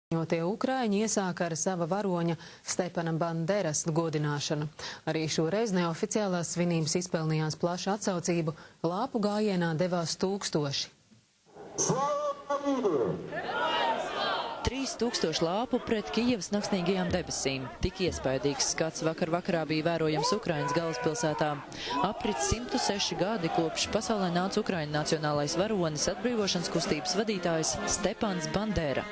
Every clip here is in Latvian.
Tie Ukraiņi iesāka ar sava varoņa Stepana Banderas godināšanu. Arī šoreiz neoficiālās svinības izpelnījās plašu atsaucību, lāpu gājienā devās tūkstoši. 3000 lāpu pret Kijevas naksnīgajām debesīm. Tik iespaidīgs skats vakarā bija vērojams Ukrainas galvaspilsētā. Aprit 106 gadi, kopš pasaulē nāca Ukraiņu nacionālais varonis, atbrīvošanas kustības vadītājs Stepans Bandera.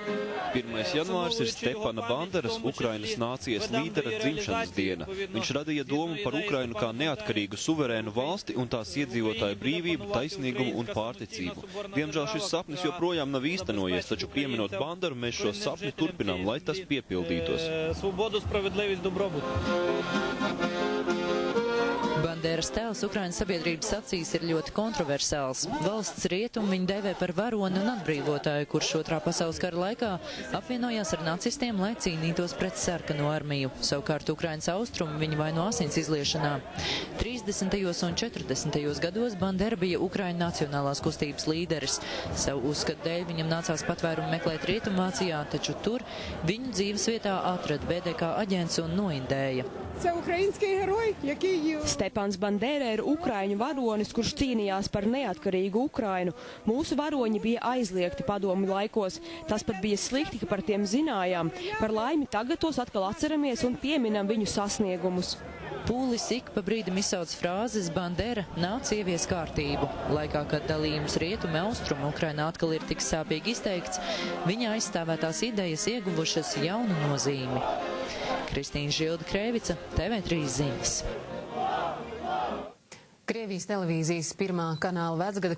1. janvārs ir Stepana Banderas, Ukrainas nācijas līdera dzimšanas diena. Viņš radīja domu par Ukrainu kā neatkarīgu suverēnu valsti un tās iedzīvotāju brīvību, taisnīgumu un pārticību. Diemžēl šis sapnis joprojām nav īstenojies, taču pieminot Banderu, mēs šo sapni turpinām, lai tas piepildītos. Banderas tēls Ukrainas sabiedrības acīs ir ļoti kontroversāls. Valsts rietumi viņu dēvē par varoni un atbrīvotāju, kurš Otrā pasaules kara laikā apvienojās ar nacistiem, lai cīnītos pret sarkano armiju. Savukārt Ukrainas austrumi viņu vaino asins izliešanā. 30. un 40. gados Bandera bija Ukraiņu nacionālās kustības līderis. Savu uzskatu dēļ viņam nācās patvērumu meklēt Rietumvācijā, taču tur viņu dzīves vietā atrada BDK aģents un noindēja. Stepans Bandera ir Ukraiņu varonis, kurš cīnījās par neatkarīgu Ukrainu. Mūsu varoņi bija aizliegti padomju laikos. Tas pat bija slikti, ka par tiem zinājām. Par laimi tagad tos atkal atceramies un pieminam viņu sasniegumus. Pūlis ik pa brīdim izsauc frāzes Bandera nāc ievies kārtību. Laikā, kad dalījums rietumi austrumi Ukrainā atkal ir tik sāpīgi izteikts, viņa aizstāvētās idejas ieguvušas jaunu nozīmi. Kristīna Žilda Krēvica, TV3 ziņas. Krievijas televīzijas pirmā kanāla vecgada